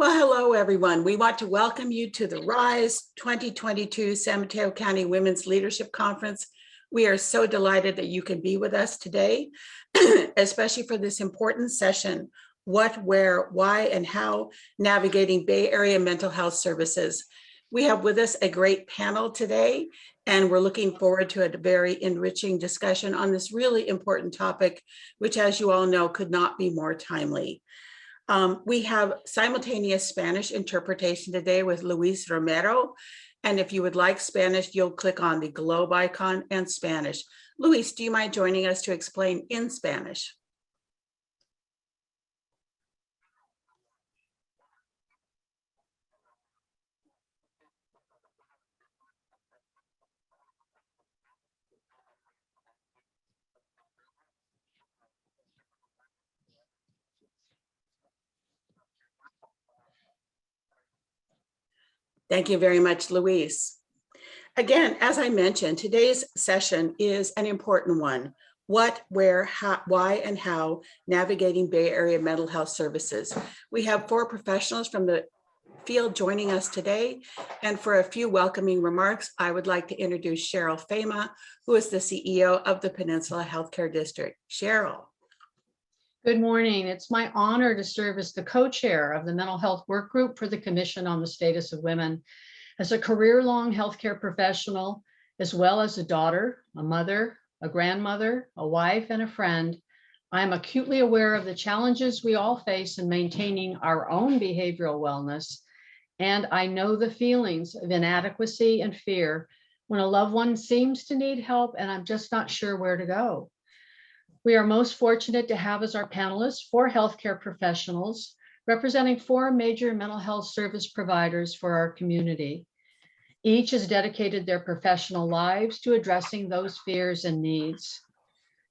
Well, hello, everyone. We want to welcome you to the RISE 2022 San Mateo County Women's Leadership Conference. We are so delighted that you can be with us today, especially for this important session, What, Where, Why, and How Navigating Bay Area Mental Health Services. We have with us a great panel today, and we're looking forward to a very enriching discussion on this really important topic, which, as you all know, could not be more timely. We have simultaneous Spanish interpretation today with Luis Romero. And if you would like Spanish, you'll click on the globe icon and Spanish. Luis, do you mind joining us to explain in Spanish? Thank you very much, Luis. Again, as I mentioned, today's session is an important one. What, where, how, why, and how navigating Bay Area mental health services. We have 4 professionals from the field joining us today. And for a few welcoming remarks, I would like to introduce Cheryl Fama, who is the CEO of the Peninsula Healthcare District. Cheryl. Good morning. It's my honor to serve as the co-chair of the Mental Health Work Group for the Commission on the Status of Women. As a career-long healthcare professional, as well as a daughter, a mother, a grandmother, a wife, and a friend, I am acutely aware of the challenges we all face in maintaining our own behavioral wellness, and I know the feelings of inadequacy and fear when a loved one seems to need help and I'm just not sure where to go. We are most fortunate to have as our panelists 4 healthcare professionals representing 4 major mental health service providers for our community. Each has dedicated their professional lives to addressing those fears and needs.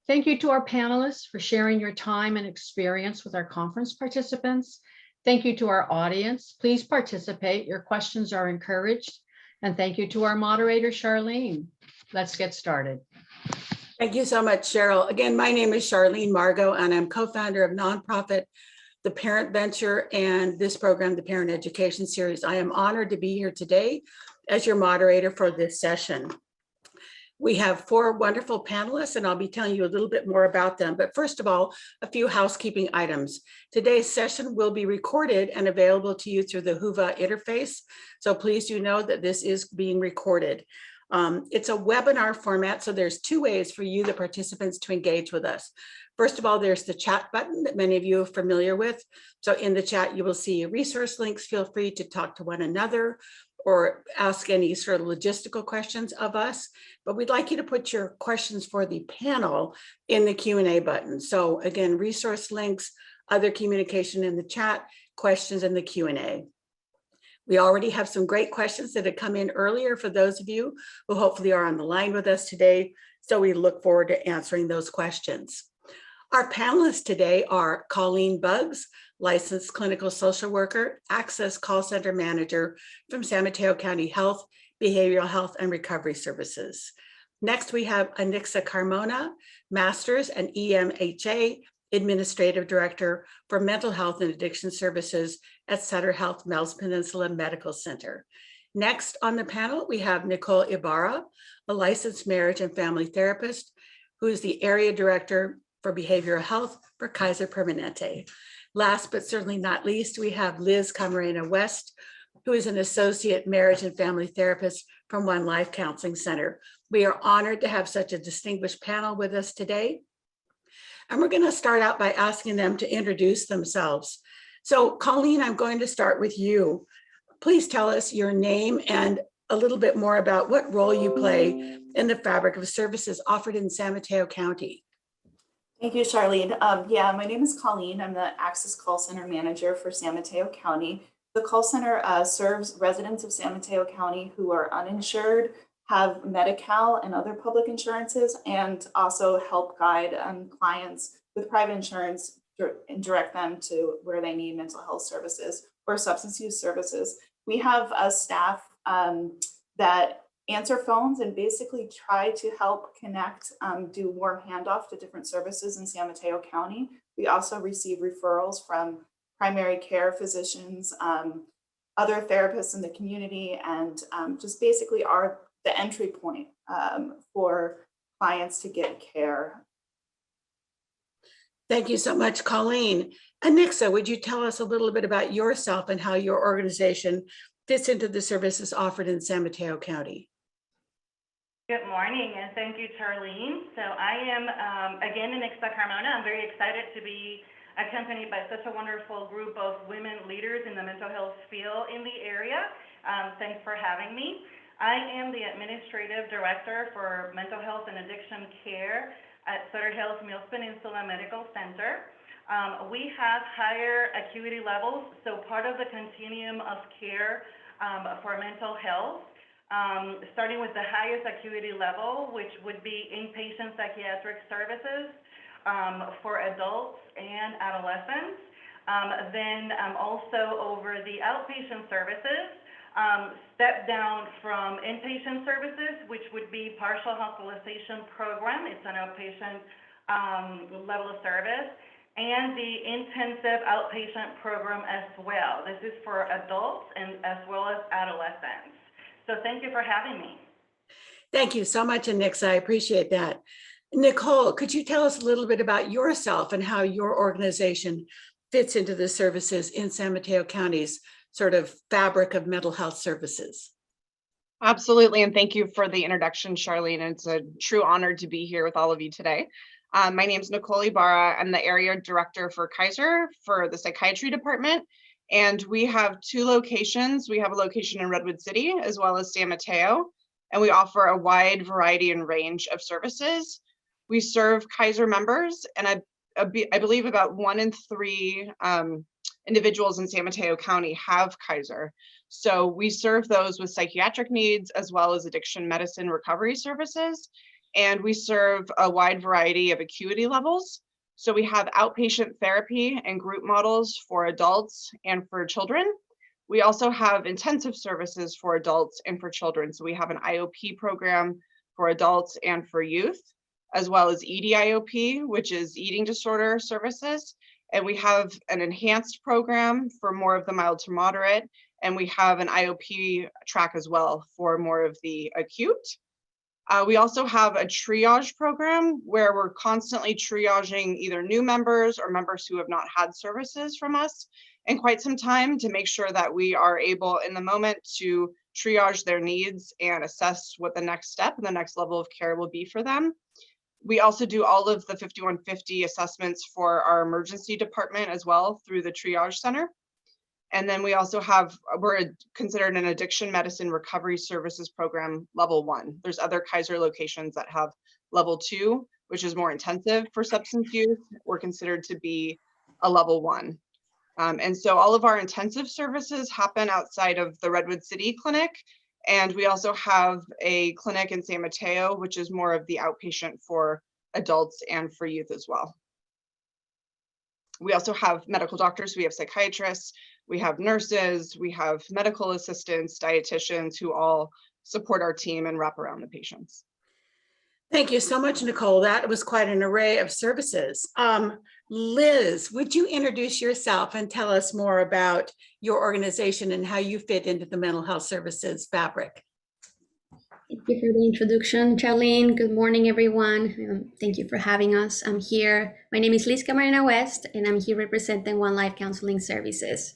Thank you to our panelists for sharing your time and experience with our conference participants. Thank you to our audience. Please participate. Your questions are encouraged. And thank you to our moderator, Charlene. Let's get started. Thank you so much, Cheryl. Again, my name is Charlene Margot, and I'm co-founder of nonprofit The Parent Venture and this program, the Parent Education Series. I am honored to be here today as your moderator for this session. We have 4 wonderful panelists, and I'll be telling you a little bit more about them. But first of all, a few housekeeping items. Today's session will be recorded and available to you through the Whova interface. So please do know that this is being recorded. It's a webinar format, so there's 2 ways for you, the participants, to engage with us. First of all, there's the chat button that many of you are familiar with. So in the chat, you will see resource links. Feel free to talk to one another or ask any sort of logistical questions of us. But we'd like you to put your questions for the panel in the Q&A button. So again, resource links, other communication in the chat, questions in the Q&A. We already have some great questions that had come in earlier for those of you who hopefully are on the line with us today. So we look forward to answering those questions. Our panelists today are Colleen Buggs, licensed clinical social worker, Access Call Center Manager from San Mateo County Health, Behavioral Health and Recovery Services. Next, we have Anixa Carmona, Masters and EMHA, Administrative Director for Mental Health and Addiction Services at Sutter Health Mel's Peninsula Medical Center. Next on the panel, we have Nicole Ibarra, a licensed marriage and family therapist, who is the Area Director for Behavioral Health for Kaiser Permanente. Last but certainly not least, we have Liz Camarena West, who is an Associate Marriage and Family Therapist from One Life Counseling Center. We are honored to have such a distinguished panel with us today. And we're going to start out by asking them to introduce themselves. So Colleen, I'm going to start with you. Please tell us your name and a little bit more about what role you play in the fabric of services offered in San Mateo County. Thank you, Charlene. Yeah, my name is Colleen. I'm the Access Call Center Manager for San Mateo County. The call center serves residents of San Mateo County who are uninsured, have Medi-Cal and other public insurances, and also help guide clients with private insurance and direct them to where they need mental health services or substance use services. We have a staff that answer phones and basically try to help connect, do warm handoff to different services in San Mateo County. We also receive referrals from primary care physicians, other therapists in the community, and just basically are the entry point for clients to get care. Thank you so much, Colleen. Anixa, would you tell us a little bit about yourself and how your organization fits into the services offered in San Mateo County? Good morning, and thank you, Charlene. So I am, again, Anixa Carmona. I'm very excited to be accompanied by such a wonderful group of women leaders in the mental health field in the area. Thanks for having me. I am the Administrative Director for Mental Health and Addiction Care at Sutter Health Mills Peninsula Medical Center. We have higher acuity levels, so part of the continuum of care for mental health, starting with the highest acuity level, which would be inpatient psychiatric services for adults and adolescents. Then also over the outpatient services, step down from inpatient services, which would be partial hospitalization program. It's an outpatient level of service, and the intensive outpatient program as well. This is for adults and as well as adolescents. So thank you for having me. Thank you so much, Anixa. I appreciate that. Nicole, could you tell us a little bit about yourself and how your organization fits into the services in San Mateo County's sort of fabric of mental health services? Absolutely, and thank you for the introduction, Charlene. It's a true honor to be here with all of you today. My name is Nicole Ibarra. I'm the area director for Kaiser for the psychiatry department. And we have two locations. We have a location in Redwood City as well as San Mateo, and we offer a wide variety and range of services. We serve Kaiser members, and I believe about 1 in 3 individuals in San Mateo County have Kaiser. So we serve those with psychiatric needs as well as addiction medicine recovery services. And we serve a wide variety of acuity levels. So we have outpatient therapy and group models for adults and for children. We also have intensive services for adults and for children. So we have an IOP program for adults and for youth, as well as EDIOP, which is eating disorder services. And we have an enhanced program for more of the mild to moderate. And we have an IOP track as well for more of the acute. We also have a triage program where we're constantly triaging either new members or members who have not had services from us in quite some time to make sure that we are able in the moment to triage their needs and assess what the next step and the next level of care will be for them. We also do all of the 5150 assessments for our emergency department as well through the triage center. And then we also have, we're considered an addiction medicine recovery services program level 1. There's other Kaiser locations that have level 2, which is more intensive for substance use. We're considered to be a level 1. And so all of our intensive services happen outside of the Redwood City clinic. And we also have a clinic in San Mateo, which is more of the outpatient for adults and for youth as well. We also have medical doctors, we have psychiatrists, we have nurses, we have medical assistants, dietitians who all support our team and wrap around the patients. Thank you so much, Nicole. That was quite an array of services. Liz, would you introduce yourself and tell us more about your organization and how you fit into the mental health services fabric? Thank you for the introduction, Charlene. Good morning, everyone. Thank you for having us. I'm here. My name is Liz Camarena West, and I'm here representing One Life Counseling Services.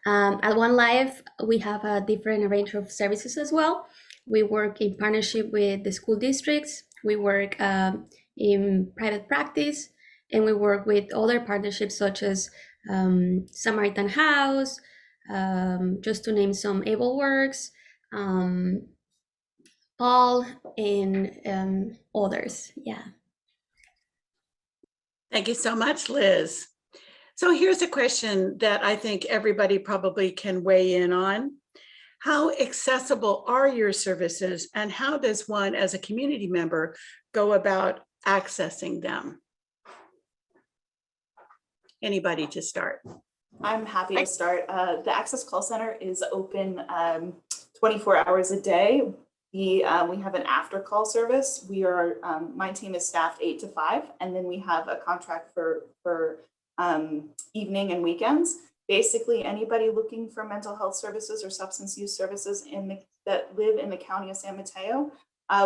At One Life, we have a different range of services as well. We work in partnership with the school districts. We work in private practice, and we work with other partnerships such as Samaritan House, just to name some, Able Works, Paul, and others. Yeah. Thank you so much, Liz. So here's a question that I think everybody probably can weigh in on. How accessible are your services, and how does one as a community member go about accessing them? Anybody to start? I'm happy to start. The Access Call Center is open 24 hours a day. We have an after call service. We are, my team is staffed 8 to 5, and then we have a contract for evening and weekends. basically anybody looking for mental health services or substance use services that live in the county of San Mateo,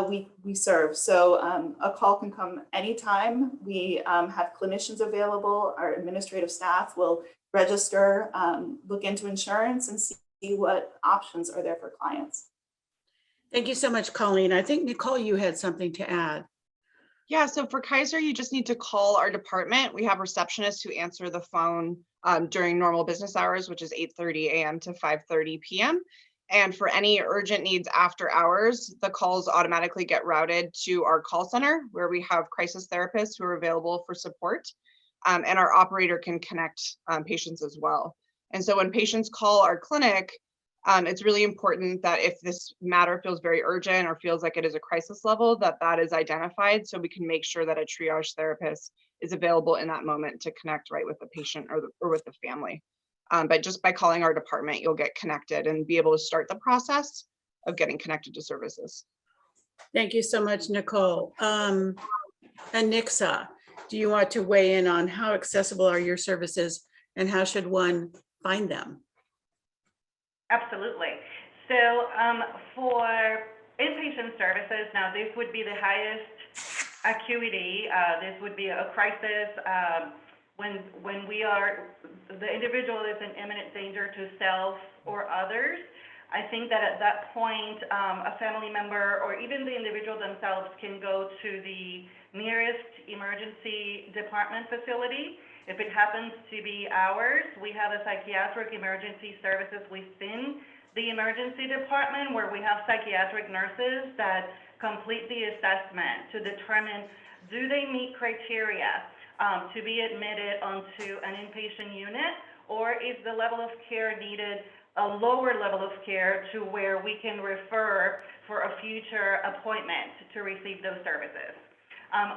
we serve. So a call can come anytime. We have clinicians available. Our administrative staff will register, look into insurance, and see what options are there for clients. Thank you so much, Colleen. I think, Nicole, you had something to add. Yeah, so for Kaiser, you just need to call our department. We have receptionists who answer the phone during normal business hours, which is 8:30 a.m. to 5:30 p.m. And for any urgent needs after hours, the calls automatically get routed to our call center, where we have crisis therapists who are available for support. And our operator can connect patients as well. And so when patients call our clinic, it's really important that if this matter feels very urgent or feels like it is a crisis level, that is identified, so we can make sure that a triage therapist is available in that moment to connect right with the patient or with the family. But just by calling our department, you'll get connected and be able to start the process of getting connected to services. Thank you so much, Nicole. And Nixa, do you want to weigh in on how accessible are your services and how should one find them? Absolutely. So for inpatient services, now this would be the highest acuity. This would be a crisis when the individual is in imminent danger to self or others. I think that at that point, a family member or even the individual themselves can go to the nearest emergency department facility. If it happens to be ours, we have a psychiatric emergency services within the emergency department where we have psychiatric nurses that complete the assessment to determine, do they meet criteria to be admitted onto an inpatient unit, or is the level of care needed a lower level of care to where we can refer for a future appointment to receive those services.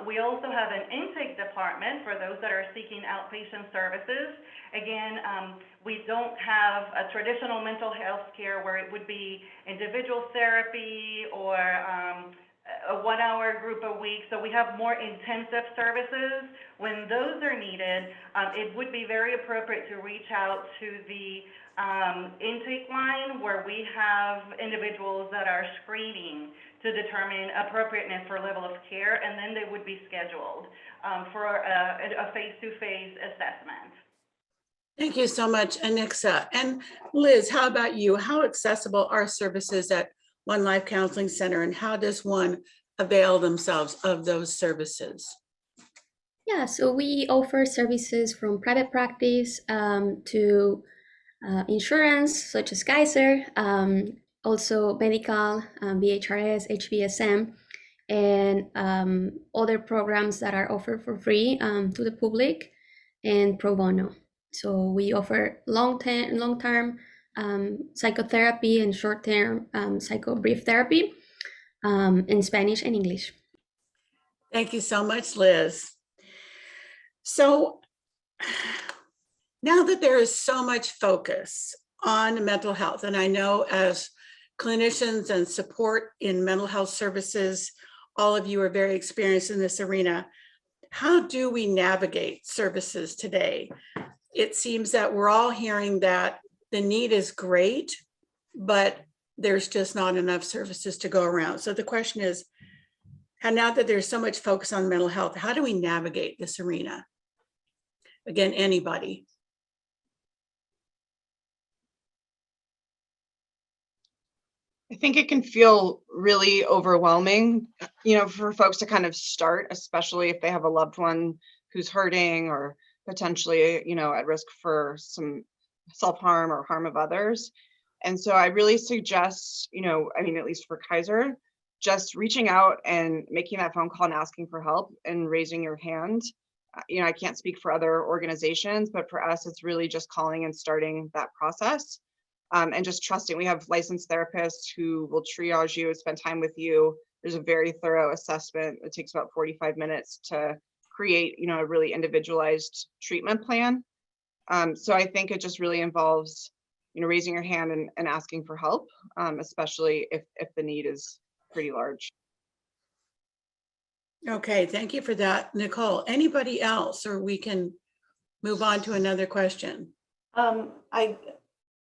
We also have an intake department for those that are seeking outpatient services. Again, we don't have a traditional mental health care where it would be individual therapy or a 1-hour group a week. So we have more intensive services. When those are needed, it would be very appropriate to reach out to the intake line where we have individuals that are screening to determine appropriateness for level of care, and then they would be scheduled for a face-to-face assessment. Thank you so much, Anixa. And Liz, how about you? How accessible are services at One Life Counseling Center, and how does one avail themselves of those services? Yeah, so we offer services from private practice to insurance, such as Kaiser, also medical, BHRS, HBSM, and other programs that are offered for free to the public and pro bono. So we offer long-term psychotherapy and short-term psycho-brief therapy in Spanish and English. Thank you so much, Liz. So now that there is so much focus on mental health, and I know as clinicians and support in mental health services, all of you are very experienced in this arena, how do we navigate services today? It seems that we're all hearing that the need is great, but there's just not enough services to go around. So the question is, now that there's so much focus on mental health, how do we navigate this arena? Again, anybody. I think it can feel really overwhelming, for folks to kind of start, especially if they have a loved one who's hurting or potentially, at risk for some self-harm or harm of others. And so I really suggest, at least for Kaiser, just reaching out and making that phone call and asking for help and raising your hand. I can't speak for other organizations, but for us, it's really just calling and starting that process. And just trusting. We have licensed therapists who will triage you, spend time with you. There's a very thorough assessment. It takes about 45 minutes to create, a really individualized treatment plan. So I think it just really involves, raising your hand and asking for help, especially if the need is pretty large. Okay, thank you for that, Nicole. Anybody else, or we can move on to another question? I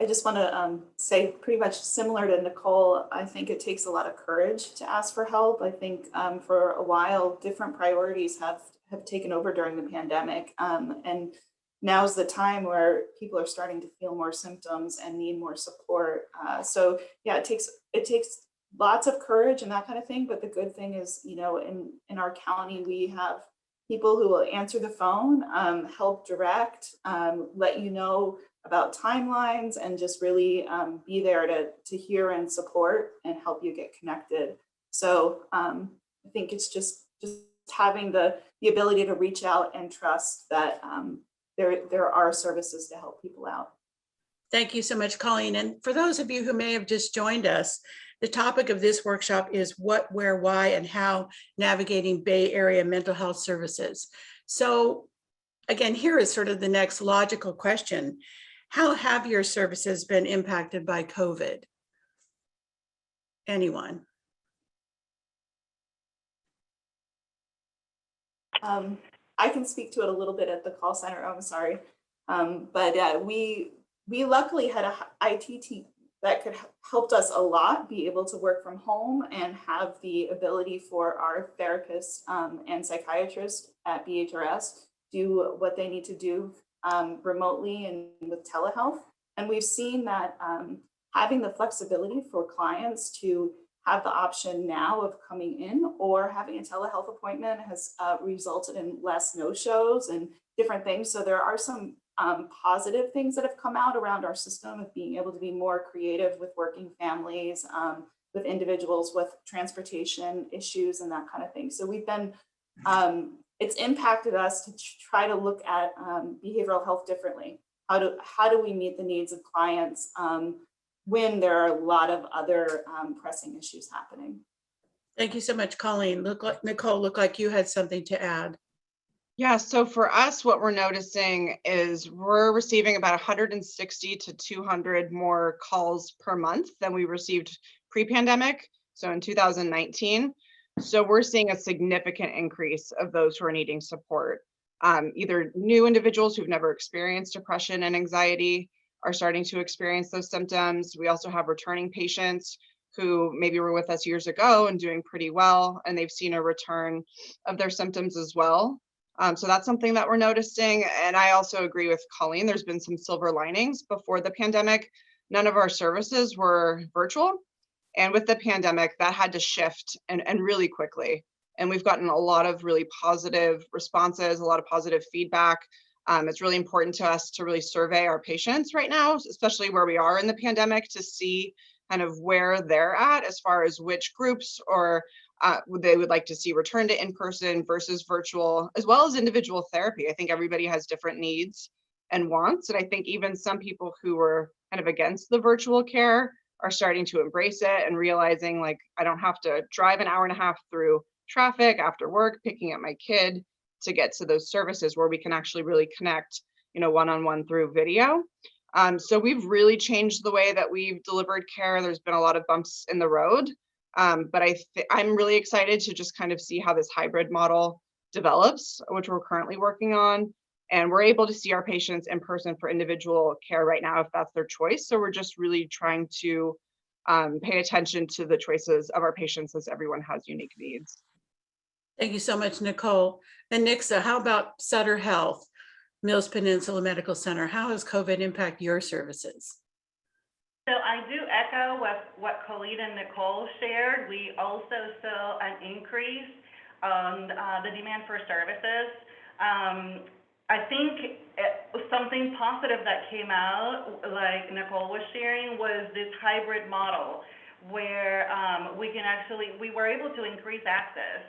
just want to say pretty much similar to Nicole, I think it takes a lot of courage to ask for help. I think for a while, different priorities have taken over during the pandemic. And now's the time where people are starting to feel more symptoms and need more support. So yeah, it takes lots of courage and that kind of thing. But the good thing is, you know, in our county, we have people who will answer the phone, help direct, let you know about timelines, and just really be there to hear and support and help you get connected. So I think it's just having the ability to reach out and trust that there are services to help people out. Thank you so much, Colleen. And for those of you who may have just joined us, the topic of this workshop is what, where, why, and how navigating Bay Area mental health services. So again, here is sort of the next logical question. How have your services been impacted by COVID? Anyone? I can speak to it a little bit at the call center. I'm sorry. But we luckily had a IT team that could helped us a lot be able to work from home and have the ability for our therapists and psychiatrists at BHRS do what they need to do remotely and with telehealth. And we've seen that having the flexibility for clients to have the option now of coming in or having a telehealth appointment has resulted in less no-shows and different things. So there are some positive things that have come out around our system of being able to be more creative with working families, with individuals with transportation issues and that kind of thing. So we've been, it's impacted us to try to look at behavioral health differently. How do we meet the needs of clients when there are a lot of other pressing issues happening? Thank you so much, Colleen. Nicole, looked like you had something to add. Yeah, so for us, what we're noticing is we're receiving about 160 to 200 more calls per month than we received pre-pandemic, so in 2019. So we're seeing a significant increase of those who are needing support. Either new individuals who've never experienced depression and anxiety are starting to experience those symptoms. We also have returning patients who maybe were with us years ago and doing pretty well, and they've seen a return of their symptoms as well. So that's something that we're noticing. And I also agree with Colleen, there's been some silver linings. Before the pandemic, none of our services were virtual. And with the pandemic, that had to shift and really quickly. And we've gotten a lot of really positive responses, a lot of positive feedback. It's really important to us to really survey our patients right now, especially where we are in the pandemic, to see kind of where they're at as far as which groups or they would like to see return to in-person versus virtual, as well as individual therapy. I think everybody has different needs and wants. And I think even some people who were kind of against the virtual care are starting to embrace it and realizing, like, I don't have to drive an hour and a half through traffic after work, picking up my kid to get to those services where we can actually really connect, you know, one-on-one through video. So we've really changed the way that we've delivered care. There's been a lot of bumps in the road. But I'm really excited to just kind of see how this hybrid model develops, which we're currently working on. And we're able to see our patients in person for individual care right now, if that's their choice. So we're just really trying to pay attention to the choices of our patients, as everyone has unique needs. Thank you so much, Nicole. And Nixa, how about Sutter Health, Mills Peninsula Medical Center? How has COVID impacted your services? So I do echo what Colleen and Nicole shared. We also saw an increase on the demand for services. I think something positive that came out, like Nicole was sharing, was this hybrid model where we were able to increase access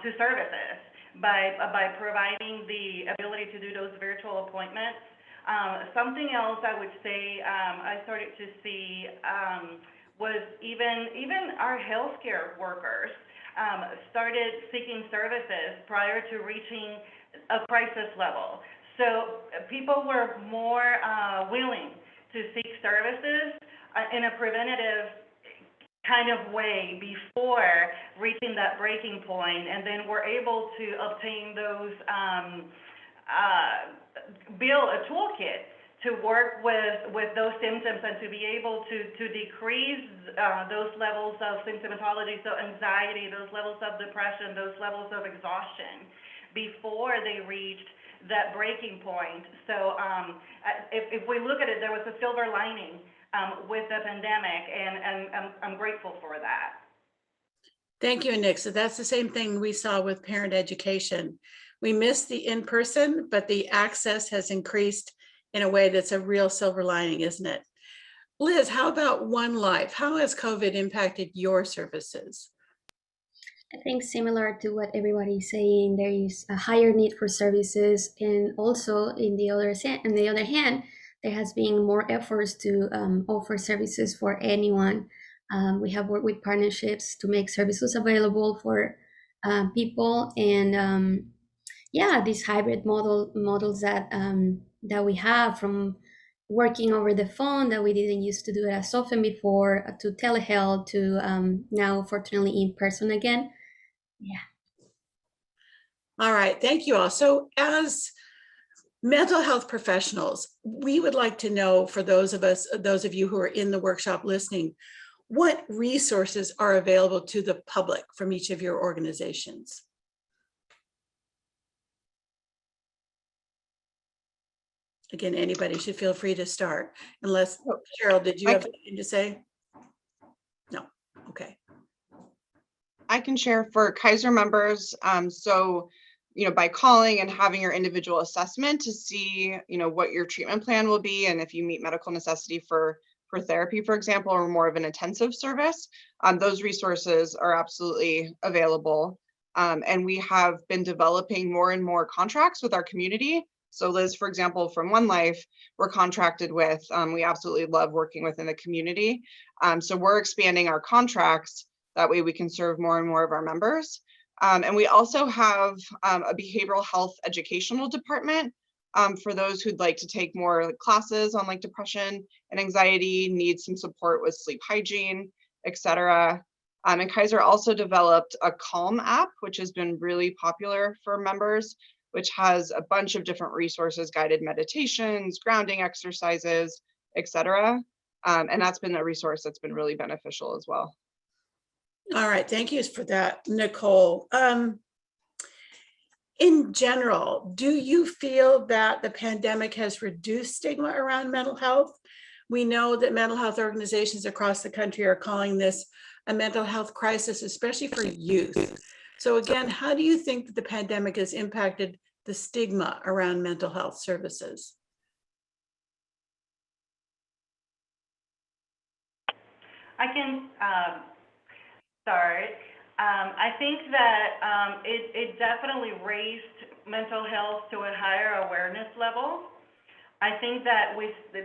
to services by providing the ability to do those virtual appointments. Something else I would say I started to see was even our healthcare workers started seeking services prior to reaching a crisis level. So people were more willing to seek services in a preventative kind of way before reaching that breaking point, and then we're able to obtain those build a toolkit work with those symptoms and to be able to decrease those levels of symptomatology, so anxiety, those levels of depression, those levels of exhaustion before they reached that breaking point. So if we look at it, there was a silver lining with the pandemic, and I'm grateful for that. Thank you, Nick. So that's the same thing we saw with parent education. We missed the in-person, but the access has increased in a way that's a real silver lining, isn't it? Liz, how about One Life? How has COVID impacted your services? I think similar to what everybody's saying, there is a higher need for services, and also on the other hand, there has been more efforts to offer services for anyone. We have worked with partnerships to make services available for people, and yeah, these hybrid models that we have, from working over the phone that we didn't used to do it as often before, to telehealth, to now fortunately in person again. Yeah. All right, thank you all. So as mental health professionals, we would like to know, for those of you who are in the workshop listening, what resources are available to the public from each of your organizations? Again, anybody should feel free to start, unless, Cheryl, did you have anything to say? No, okay. I can share for Kaiser members. So, by calling and having your individual assessment to see, what your treatment plan will be, and if you meet medical necessity for therapy, for example, or more of an intensive service, those resources are absolutely available. And we have been developing more and more contracts with our community. So Liz, for example, from One Life, we're contracted with, we absolutely love working within the community. So we're expanding our contracts. That way we can serve more and more of our members. And we also have a behavioral health educational department for those who'd like to take more classes on like depression and anxiety, need some support with sleep hygiene, etc. And Kaiser also developed a Calm app, which has been really popular for members, which has a bunch of different resources, guided meditations, grounding exercises, etc. And that's been a resource that's been really beneficial as well. All right, thank you for that, Nicole. In general, do you feel that the pandemic has reduced stigma around mental health? We know that mental health organizations across the country are calling this a mental health crisis, especially for youth. So again, how do you think that the pandemic has impacted the stigma around mental health services? I can start. I think that it definitely raised mental health to a higher awareness level. I think that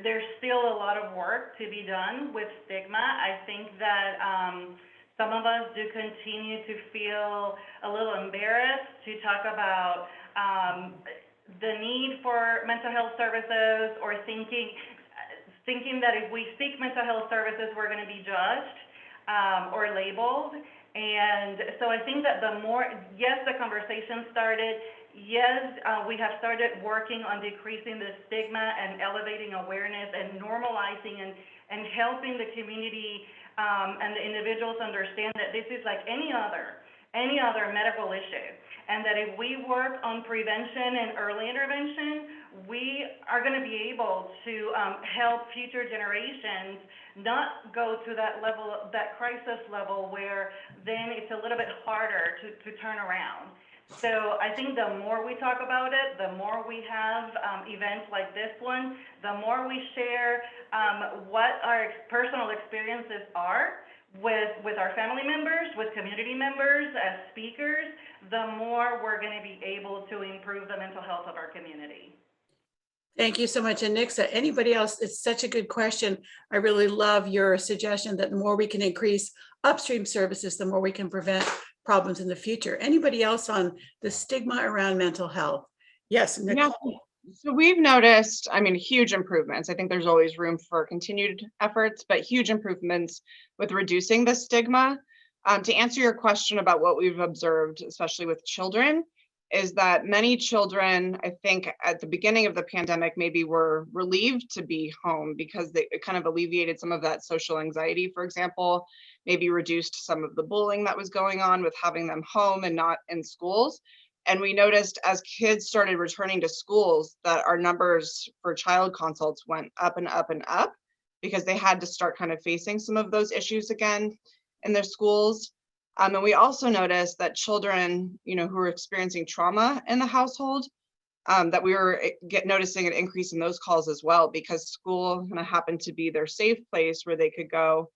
there's still a lot of work to be done with stigma. I think that some of us do continue to feel a little embarrassed to talk about the need for mental health services, or thinking that if we seek mental health services, we're going to be judged or labeled. And so I think that yes, the conversation started. Yes, we have started working on decreasing the stigma and elevating awareness and normalizing and helping the community and the individuals understand that this is like any other medical issue, and that if we work on prevention and early intervention, we are going to be able to help future generations not go to that level, that crisis level, where then it's a little bit harder to turn around. So I think the more we talk about it, the more we have events like this one, the more we share what our personal experiences are with our family members, with community members, as speakers, the more we're going to be able to improve the mental health of our community. Thank you so much. And Nixa, anybody else? It's such a good question. I really love your suggestion that the more we can increase upstream services, the more we can prevent problems in the future. Anybody else on the stigma around mental health? Yes, Nicole. Yeah. So we've noticed, huge improvements. I think there's always room for continued efforts, but huge improvements with reducing the stigma. To answer your question about what we've observed, especially with children, is that many children, I think at the beginning of the pandemic, maybe were relieved to be home because it kind of alleviated some of that social anxiety, for example, maybe reduced some of the bullying that was going on with having them home and not in schools. And we noticed as kids started returning to schools that our numbers for child consults went up and up and up because they had to start kind of facing some of those issues again in their schools. And we also noticed that children, who were experiencing trauma in the household, that we were noticing an increase in those calls as well, because school kind of happened to be their safe place where they could go,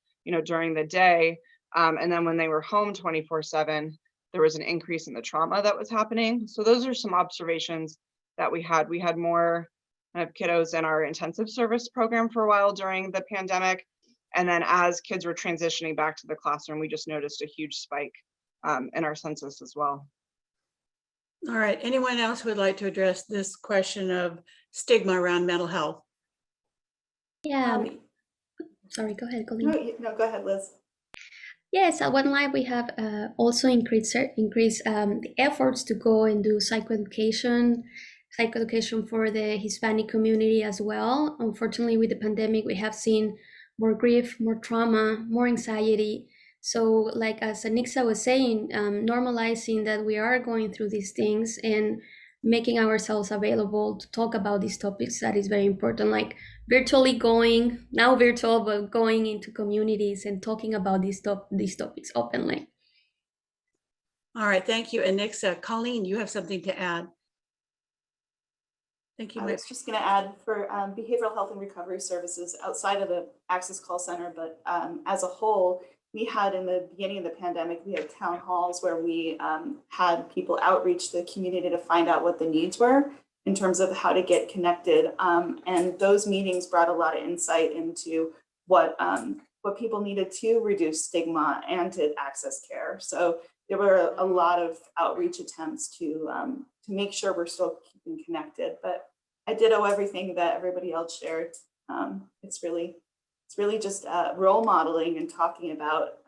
during the day. And then when they were home 24/7, there was an increase in the trauma that was happening. So those are some observations that we had. We had more kind of kiddos in our intensive service program for a while during the pandemic. And then as kids were transitioning back to the classroom, we just noticed a huge spike in our census as well. All right, anyone else who would like to address this question of stigma around mental health? Yeah, sorry, go ahead, Colleen. No, go ahead, Liz. Yes, at One Life we have also increased the efforts to go and do psychoeducation for the Hispanic community as well. Unfortunately, with the pandemic, we have seen more grief, more trauma, more anxiety. So like as Anixa was saying, normalizing that we are going through these things and making ourselves available to talk about these topics, that is very important. Like virtual, but going into communities and talking about these topics openly. All right, thank you. Anixa, Colleen, you have something to add. Thank you. I was just going to add for behavioral health and recovery services outside of the Access Call Center, but as a whole, we had in the beginning of the pandemic, we had town halls where we had people outreach to the community to find out what the needs were in terms of how to get connected. And those meetings brought a lot of insight into what people needed to reduce stigma and to access care. So there were a lot of outreach attempts to make sure we're still keeping connected. But I ditto everything that everybody else shared. It's really just role modeling and talking about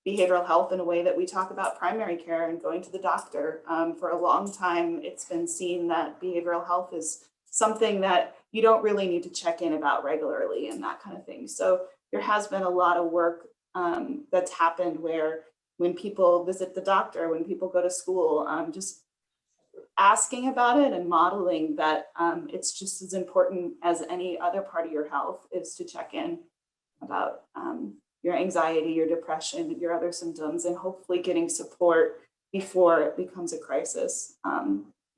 behavioral health in a way that we talk about primary care and going to the doctor. For a long time, it's been seen that behavioral health is something that you don't really need to check in about regularly and that kind of thing. So there has been a lot of work that's happened where when people visit the doctor, when people go to school, just asking about it and modeling that it's just as important as any other part of your health is to check in about your anxiety, your depression, your other symptoms, and hopefully getting support before it becomes a crisis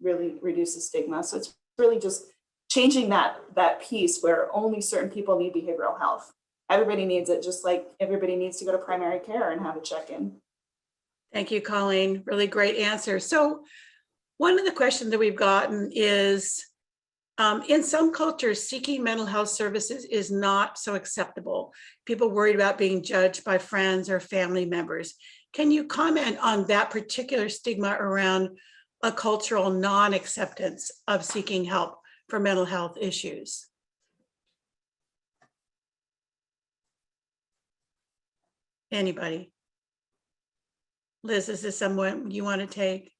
really reduces stigma. So it's really just changing that piece where only certain people need behavioral health. Everybody needs it, just like everybody needs to go to primary care and have a check-in. Thank you, Colleen. Really great answer. So one of the questions that we've gotten is, in some cultures, seeking mental health services is not so acceptable. People worried about being judged by friends or family members. Can you comment on that particular stigma around a cultural non-acceptance of seeking help for mental health issues? Anybody? Liz, is this someone you want to take?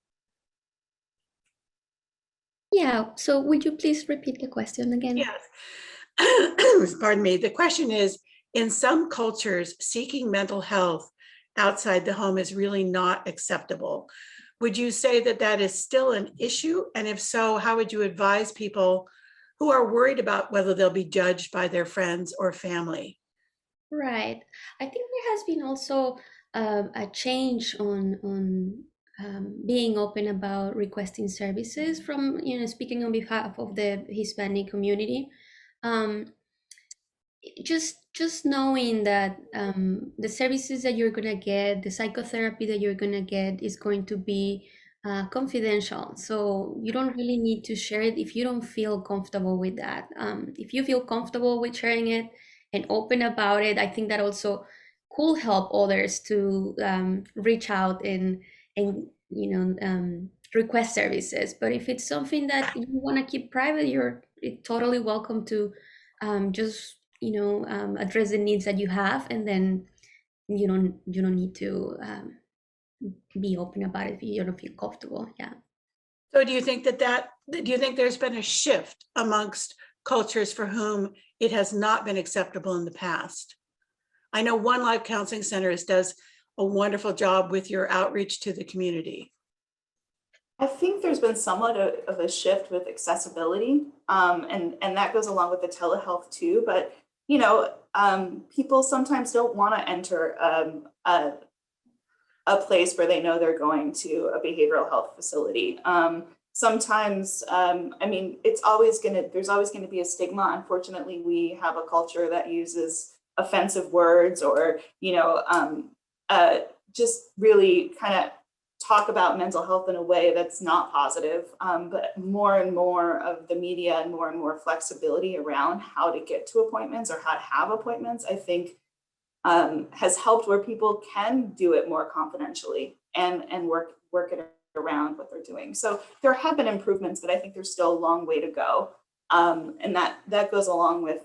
Yeah, so would you please repeat the question again? Yes. Pardon me. The question is, in some cultures, seeking mental health outside the home is really not acceptable. Would you say that that is still an issue? And if so, how would you advise people who are worried about whether they'll be judged by their friends or family? Right. I think there has been also a change on being open about requesting services from, speaking on behalf of the Hispanic community. Just knowing that the services that you're gonna get, the psychotherapy that you're gonna get is going to be confidential. So you don't really need to share it if you don't feel comfortable with that. If you feel comfortable with sharing it and open about it, I think that also could help others to reach out and request services. But if it's something that you want to keep private, you're totally welcome to just address the needs that you have, and then you don't need to be open about it if you don't feel comfortable. Yeah. So do you think do you think there's been a shift amongst cultures for whom it has not been acceptable in the past? I know One Life Counseling Centers does a wonderful job with your outreach to the community. I think there's been somewhat of a shift with accessibility, and that goes along with the telehealth too. But you know, people sometimes don't want to enter a place where they know they're going to a behavioral health facility. Sometimes, I mean, there's always going to be a stigma. Unfortunately, we have a culture that uses offensive words, or just really kind of talk about mental health in a way that's not positive. But more and more of the media and more flexibility around how to get to appointments or how to have appointments, I think has helped where people can do it more confidentially and work it around what they're doing. So there have been improvements, but I think there's still a long way to go. And that goes along with,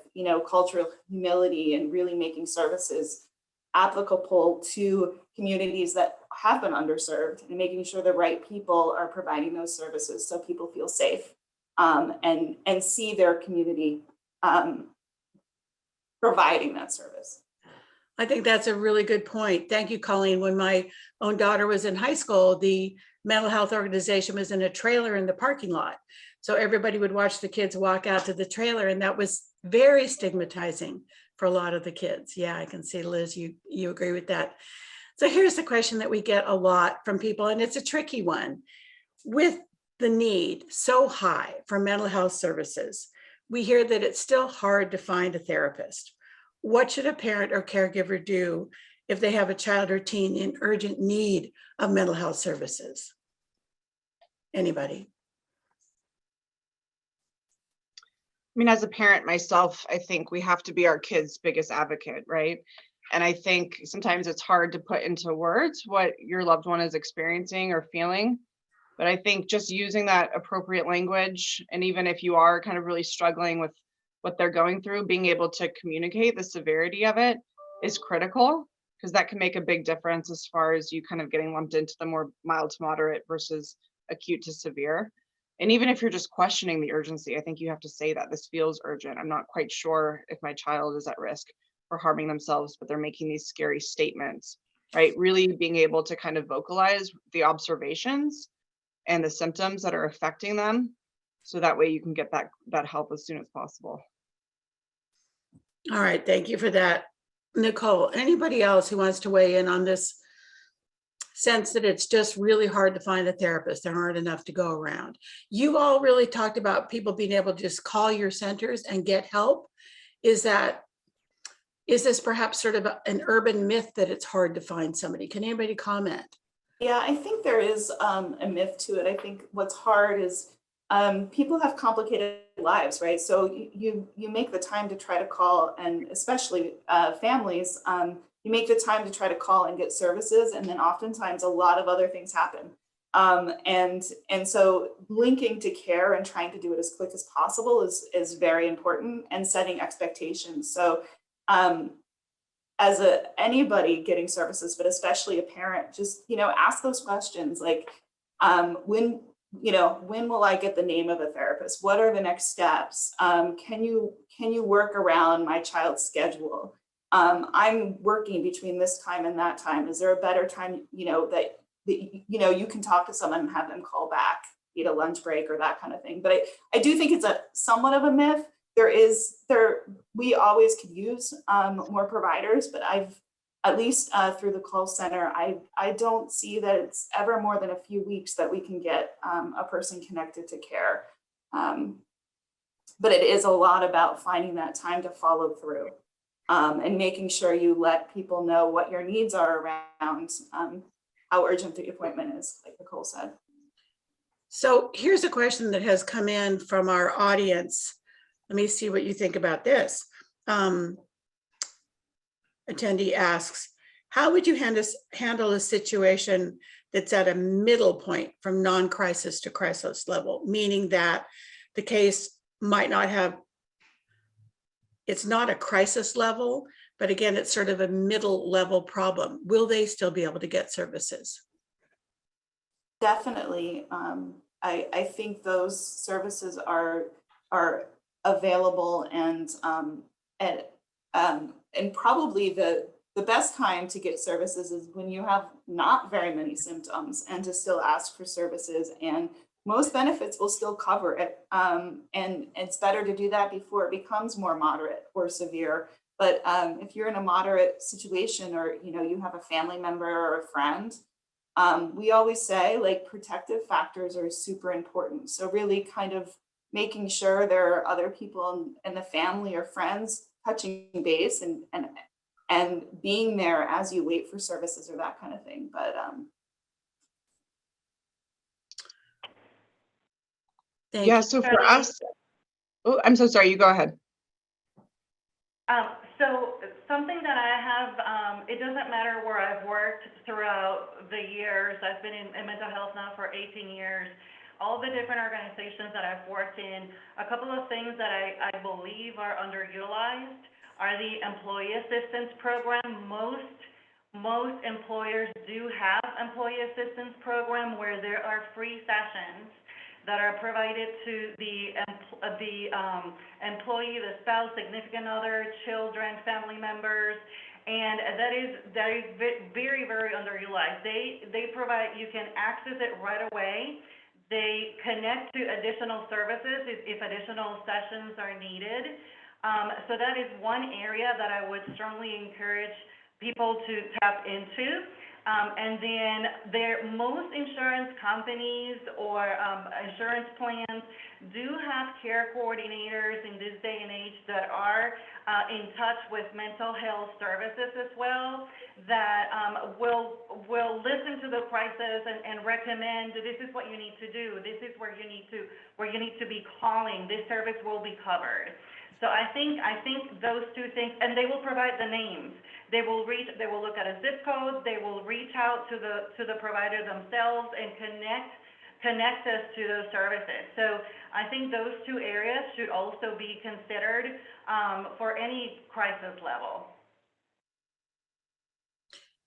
cultural humility and really making services applicable to communities that have been underserved, and making sure the right people are providing those services so people feel safe and see their community providing that service. I think that's a really good point. Thank you, Colleen. When my own daughter was in high school, the mental health organization was in a trailer in the parking lot. So everybody would watch the kids walk out to the trailer, and that was very stigmatizing for a lot of the kids. Yeah, I can see, Liz, you agree with that. So here's the question that we get a lot from people, and it's a tricky one. With the need so high for mental health services, we hear that it's still hard to find a therapist. What should a parent or caregiver do if they have a child or teen in urgent need of mental health services? Anybody? I mean, as a parent myself, I think we have to be our kids' biggest advocate, right? And I think sometimes it's hard to put into words what your loved one is experiencing or feeling. But I think just using that appropriate language, and even if you are kind of really struggling with what they're going through, being able to communicate the severity of it is critical, because that can make a big difference as far as you kind of getting lumped into the more mild to moderate versus acute to severe. And even if you're just questioning the urgency, I think you have to say that this feels urgent. I'm not quite sure if my child is at risk for harming themselves, but they're making these scary statements, right? Really being able to kind of vocalize the observations and the symptoms that are affecting them, so that way you can get that help as soon as possible. All right, thank you for that. Nicole, anybody else who wants to weigh in on this sense that it's just really hard to find a therapist? There aren't enough to go around. You all really talked about people being able to just call your centers and get help. Is this perhaps sort of an urban myth that it's hard to find somebody? Can anybody comment? Yeah, I think there is a myth to it. I think what's hard is people have complicated lives, right? So you make the time to try to call, and especially families, you make the time to try to call and get services, and then oftentimes a lot of other things happen. And so linking to care and trying to do it as quick as possible is very important, and setting expectations. So as anybody getting services, but especially a parent, just ask those questions like, when will I get the name of a therapist? What are the next steps? Can you work around my child's schedule? I'm working between this time and that time. Is there a better time, that you can talk to someone and have them call back, eat a lunch break or that kind of thing. But I do think it's somewhat of a myth. We always could use more providers, but I've, at least through the call center, I don't see that it's ever more than a few weeks that we can get a person connected to care. But it is a lot about finding that time to follow through and making sure you let people know what your needs are around how urgent the appointment is, like Nicole said. So here's a question that has come in from our audience. Let me see what you think about this. Attendee asks, how would you handle a situation that's at a middle point from non-crisis to crisis level, meaning that the case might not have, it's not a crisis level, but again, it's sort of a middle level problem. Will they still be able to get services? Definitely. I think those services are available, and probably the best time to get services is when you have not very many symptoms, and to still ask for services, and most benefits will still cover it. And it's better to do that before it becomes more moderate or severe. But if you're in a moderate situation, or you have a family member or a friend, we always say, like, protective factors are super important. So really kind of making sure there are other people in the family or friends touching base and being there as you wait for services or that kind of thing. But Thank Yeah, you. so for us, oh, I'm so sorry, you go ahead. So something that I have, it doesn't matter where I've worked throughout the years. I've been in mental health now for 18 years. All the different organizations that I've worked in, a couple of things that I believe are underutilized are the employee assistance program. Most employers do have employee assistance program where there are free sessions that are provided to the employee, the spouse, significant other, children, family members, and that is very, very underutilized. They provide, you can access it right away. They connect to additional services if additional sessions are needed. So that is one area that I would strongly encourage people to tap into. And then most insurance companies or insurance plans do have care coordinators in this day and age that are in touch with mental health services as well, that will listen to the crisis and recommend, this is what you need to do, this is where you need to be calling, this service will be covered. So I think those two things, and they will provide the names. They will look at a zip code, they will reach out to the provider themselves and connect us to those services. So I think those two areas should also be considered for any crisis level.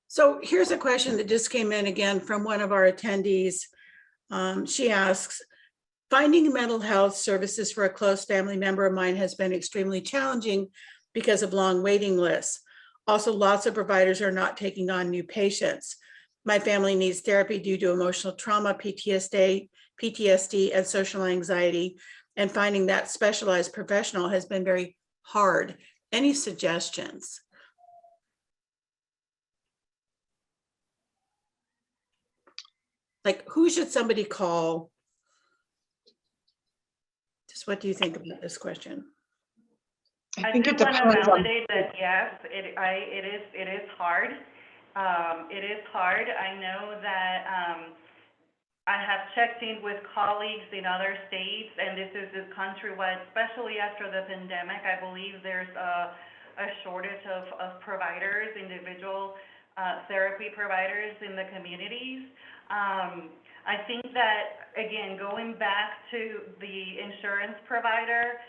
So here's a question that just came in again from one of our attendees. She asks, finding mental health services for a close family member of mine has been extremely challenging because of long waiting lists. Also, lots of providers are not taking on new patients. My family needs therapy due to emotional trauma, PTSD, and social anxiety, and finding that specialized professional has been very hard. Any suggestions? Like, who should somebody call? Just what do you think about this question? I think it do want to depends on. validate that, yes, it is hard. It is hard. I know that I have checked in with colleagues in other states, and this is countrywide, especially after the pandemic. I believe there's a shortage of providers, individual therapy providers in the communities. I think that, again, going back to the insurance provider,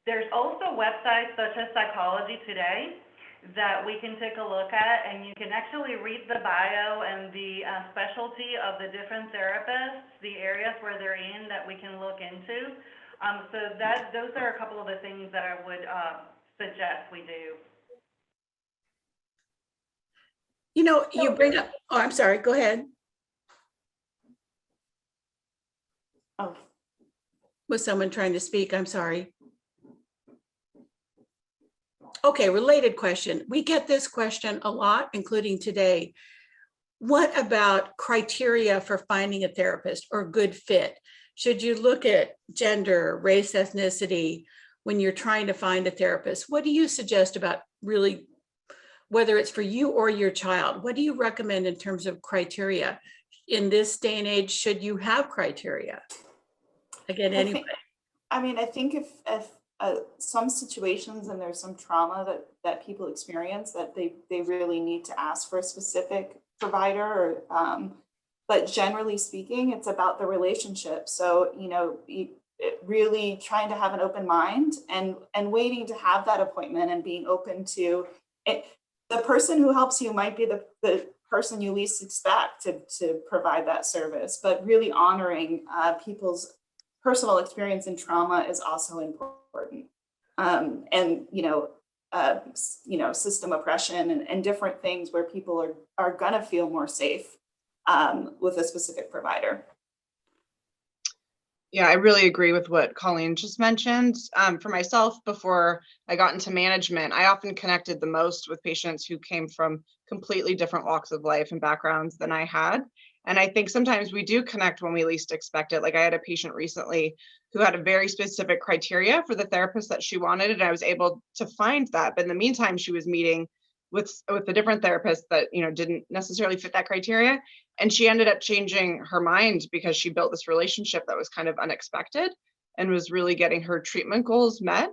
there's also websites such as Psychology Today that we can take a look at, and you can actually read the bio and the specialty of the different therapists, the areas where they're in that we can look into. So those are a couple of the things that I would suggest we do. You know, you bring up, oh, I'm sorry, go ahead. oh, Was someone trying to speak? I'm sorry. Okay, related question. We get this question a lot, including today. What about criteria for finding a therapist or good fit? Should you look at gender, race, ethnicity when you're trying to find a therapist? What do you suggest about really, whether it's for you or your child? What do you recommend in terms of criteria? In this day and age, should you have criteria? Again, anyway. I think if some situations and there's some trauma that people experience, that they really need to ask for a specific provider, or, but generally speaking, it's about the relationship. So, really trying to have an open mind and waiting to have that appointment and being open to it. The person who helps you might be person you least expect to provide that service, but really honoring people's personal experience in trauma is also important. And system oppression and different things where people are gonna feel more safe with a specific provider. Yeah, I really agree with what Colleen just mentioned. For myself, before I got into management, I often connected the most with patients who came from completely different walks of life and backgrounds than I had. And I think sometimes we do connect when we least expect it. Like I had a patient recently who had a very specific criteria for the therapist that she wanted, and I was able to find that. But in the meantime, she was meeting with a different therapist that didn't necessarily fit that criteria. And she ended up changing her mind because she built this relationship that was kind of unexpected and was really getting her treatment goals met.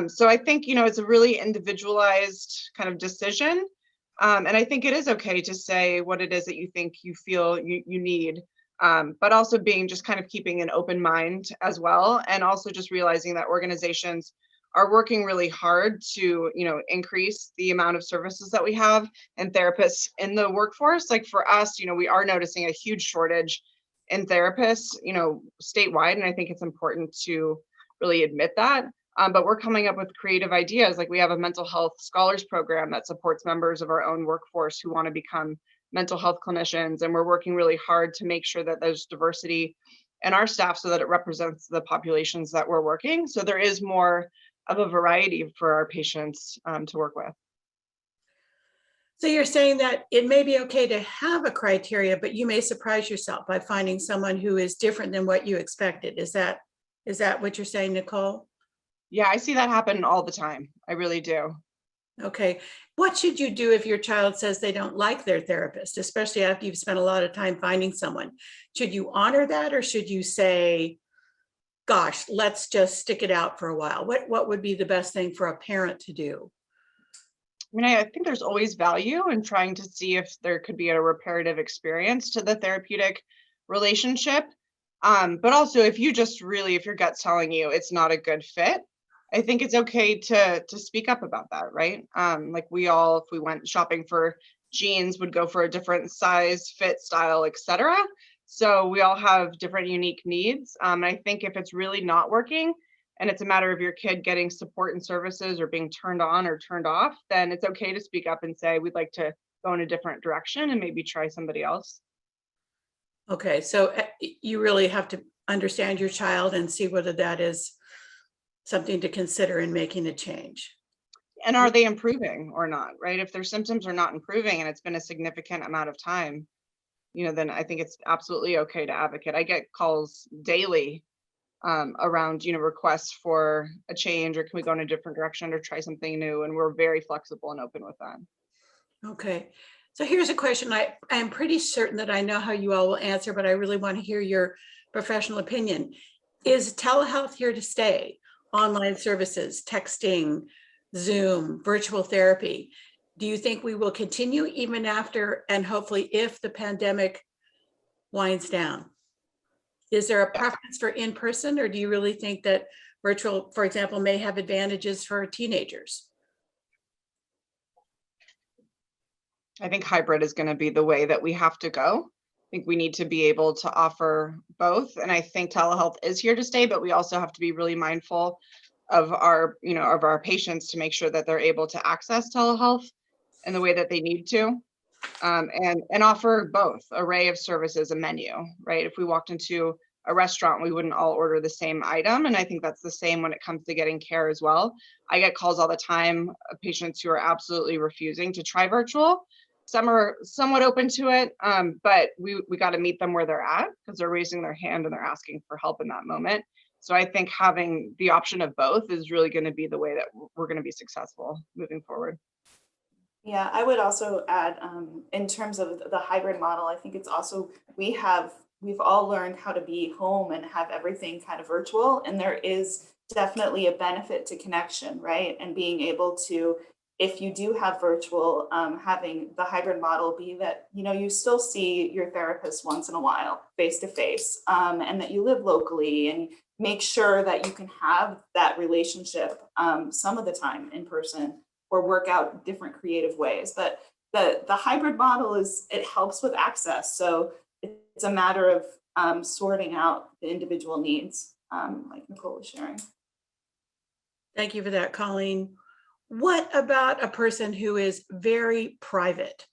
So I think, it's a really individualized kind of decision. And I think it is okay to say what it is that you think you feel you need, but also being just kind of keeping an open mind as well. And also just realizing that organizations are working really hard to, increase the amount of services that we have and therapists in the workforce. Like for us, we are noticing a huge shortage in therapists, statewide. And I think it's important to really admit that. But we're coming up with creative ideas. Like we have a mental health scholars program that supports members of our own workforce who want to become mental health clinicians. And we're working really hard to make sure that there's diversity in our staff so that it represents the populations that we're working. So there is more of a variety for our patients to work with. So you're saying that it may be okay to have a criteria, but you may surprise yourself by finding someone who is different than what you expected. Is that what you're saying, Nicole? Yeah, I see that happen all the time. I really do. Okay. What should you do if your child says they don't like their therapist, especially after you've spent a lot of time finding someone? Should you honor that, or should you say, gosh, let's just stick it out for a while? What would be the best thing for a parent to do? I think there's always value in trying to see if there could be a reparative experience to the therapeutic relationship. But also if your gut's telling you it's not a good fit, I think it's okay to speak up about that, right? Like if we went shopping for jeans, would go for a different size, fit, style, etc. So we all have different unique needs. I think if it's really not working and it's a matter of your kid getting support and services or being turned on or turned off, then it's okay to speak up and say, we'd like to go in a different direction and maybe try somebody else. Okay, so you really have to understand your child and see whether that is something to consider in making a change. And are they improving or not, right? If their symptoms are not improving and it's been a significant amount of time, then I think it's absolutely okay to advocate. I get calls daily around, requests for a change, or can we go in a different direction or try something new? And we're very flexible and open with that. Okay, so here's a question. I am pretty certain that I know how you all will answer, but I really want to hear your professional opinion. Is telehealth here to stay? Online services, texting, Zoom, virtual therapy. Do you think we will continue even after, and hopefully if the pandemic winds down? Is there a preference for in-person, or do you really think that virtual, for example, may have advantages for teenagers? I think hybrid is going to be the way that we have to go. I think we need to be able to offer both. And I think telehealth is here to stay, but we also have to be really mindful of our patients to make sure that they're able to access telehealth in the way that they need to, and offer both array of services, a menu, right? If we walked into a restaurant, we wouldn't all order the same item. And I think that's the same when it comes to getting care as well. I get calls all the time of patients who are absolutely refusing to try virtual. Some are somewhat open to it, but we got to meet them where they're at, because they're raising their hand and they're asking for help in that moment. So I think having the option of both is really going to be the way that we're going to be successful moving forward. Yeah, I would also add, in terms of the hybrid model, I think it's also, we've all learned how to be home and have everything kind of virtual, and there is definitely a benefit to connection, right? And being able to, if you do have virtual, having the hybrid model be that, you still see your therapist once in a while, face to face, and that you live locally, and make sure that you can have that relationship some of the time in person, or work out different creative ways. But the hybrid model it helps with access. So it's a matter of sorting out the individual needs, like Nicole was sharing. Thank you for that, Colleen. What about a person who is very private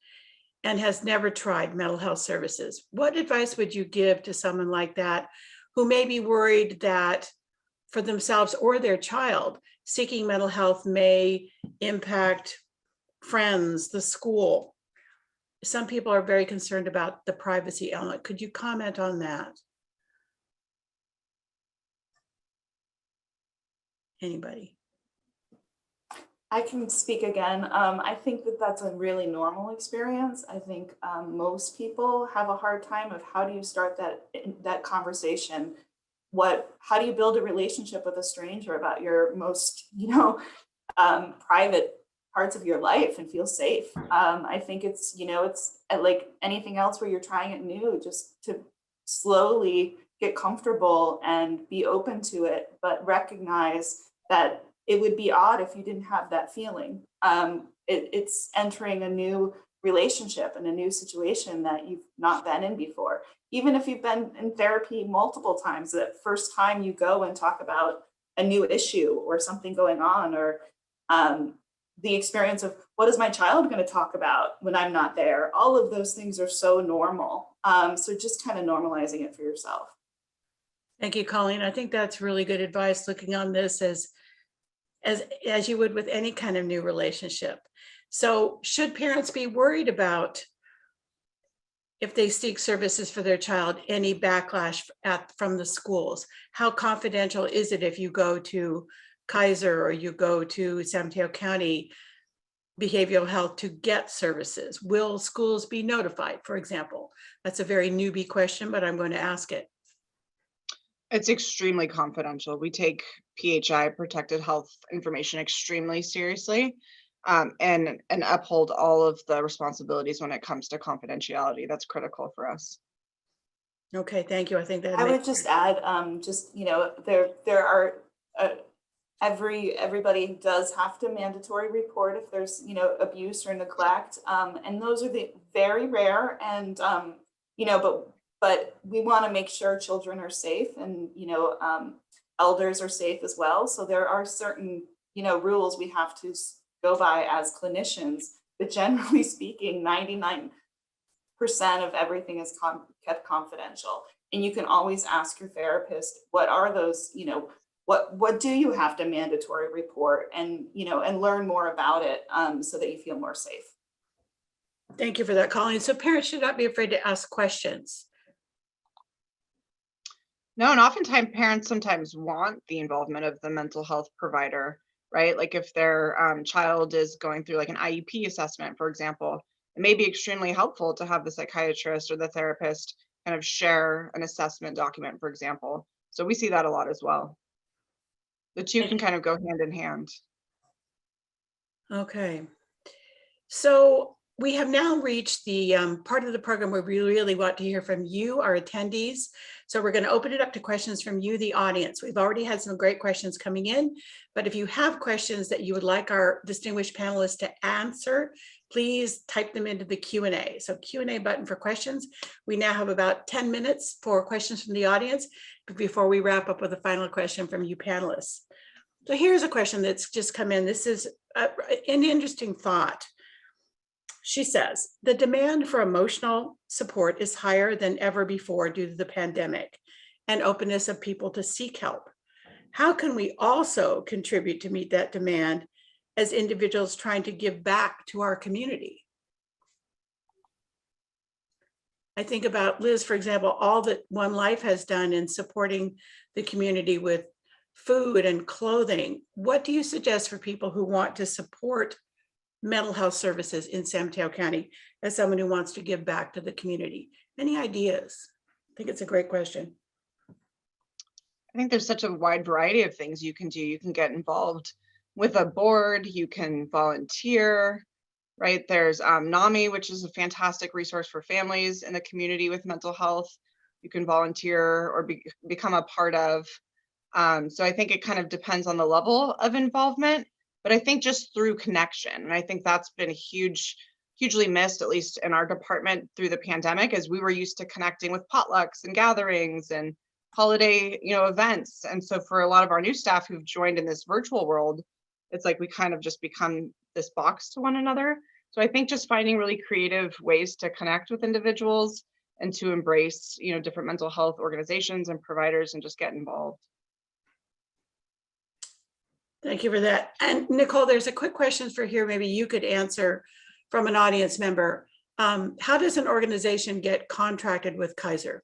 and has never tried mental health services? What advice would you give to someone like that who may be worried that for themselves or their child, seeking mental health may impact friends, the school? Some people are very concerned about the privacy element. Could you comment on that? Anybody? I can speak again. I think that that's a really normal experience. I think most people have a hard time of how do you start that conversation? How do you build a relationship with a stranger about your most, private parts of your life and feel safe? I think it's like anything else where you're trying it new, just to slowly get comfortable and be open to it, but recognize that it would be odd if you didn't have that feeling. It's entering a new relationship and a new situation that you've not been in before. Even if you've been in therapy multiple times, that first time you go and talk about a new issue or something going on, or the experience of what is my child going to talk about when I'm not there? All of those things are so normal. So just kind of normalizing it for yourself. Thank you, Colleen. I think that's really good advice, looking on this as you would with any kind of new relationship. So should parents be worried about, if they seek services for their child, any backlash from the schools? How confidential is it if you go to Kaiser or you go to San Mateo County Behavioral Health to get services? Will schools be notified, for example? That's a very newbie question, but I'm going to ask it. It's extremely confidential. We take PHI, protected health information, extremely seriously, and uphold all of the responsibilities when it comes to confidentiality. That's critical for us. Okay, thank you. I think that I would just add, there are everybody does have to mandatory report if there's abuse or neglect, and those are the very rare, and but we want to make sure children are safe, and elders are safe as well. So there are certain rules we have to go by as clinicians, but generally speaking, 99% of everything is kept confidential. And you can always ask your therapist, what are those, what do you have to mandatory report, and and learn more about it, so that you feel more safe. Thank you for that, Colleen. So parents should not be afraid to ask questions. No, and oftentimes parents sometimes want the involvement of the mental health provider, right? Like if their child is going through like an IEP assessment, for example, it may be extremely helpful to have the psychiatrist or the therapist kind of share an assessment document, for example. So we see that a lot as well. The two can kind of go hand in hand. Okay. So we have now reached the part of the program where we really want to hear from you, our attendees. So we're going to open it up to questions from you, the audience. We've already had some great questions coming in, but if you have questions that you would like our distinguished panelists to answer, please type them into the Q&A. So Q&A button for questions. We now have about 10 minutes for questions from the audience before we wrap up with a final question from you panelists. So here's a question that's just come in. This is an interesting thought. She says, the demand for emotional support is higher than ever before due to the pandemic and openness of people to seek help. How can we also contribute to meet that demand as individuals trying to give back to our community? I think about Liz, for example, all that One Life has done in supporting the community with food and clothing. What do you suggest for people who want to support mental health services in San Mateo County as someone who wants to give back to the community? Any ideas? I think it's a great question. I think there's such a wide variety of things you can do. You can get involved with a board, you can volunteer, right? There's NAMI, which is a fantastic resource for families in the community with mental health. You can volunteer or become a part of. So I think it kind of depends on the level of involvement, but I think just through connection. And I think that's been a huge hugely missed, at least in our department through the pandemic, as we were used to connecting with potlucks and gatherings and holiday, events. And so for a lot of our new staff who've joined in this virtual world, it's like we kind of just become this box to one another. So I think just finding really creative ways to connect with individuals and to embrace, different mental health organizations and providers and just get involved. Thank you for that. And Nicole, there's a quick question for here. Maybe you could answer from an audience member. How does an organization get contracted with Kaiser?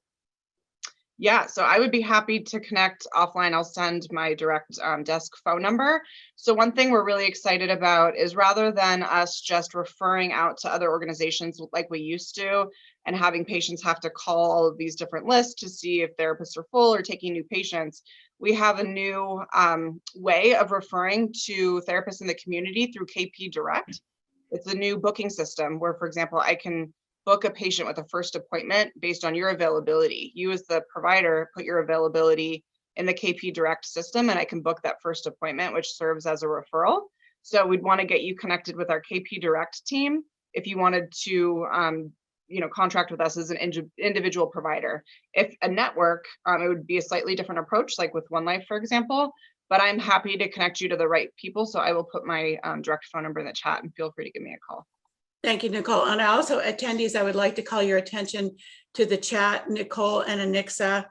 Yeah, so I would be happy to connect offline. I'll send my direct desk phone number. So one thing we're really excited about is rather than us just referring out to other organizations like we used to and having patients have to call all of these different lists to see if therapists are full or taking new patients, we have a new way of referring to therapists in the community through KP Direct. It's a new booking system where, for example, I can book a patient with a first appointment based on your availability. You as the provider put your availability in the KP Direct system and I can book that first appointment, which serves as a referral. So we'd want to get you connected with our KP Direct team if you wanted to contract with us as an individual provider. If a network, it would be a slightly different approach, like with One Life, for example, but I'm happy to connect you to the right people. So I will put my direct phone number in the chat and feel free to give me a call. Thank you, Nicole. And also attendees, I would like to call your attention to the chat. Nicole and Anixa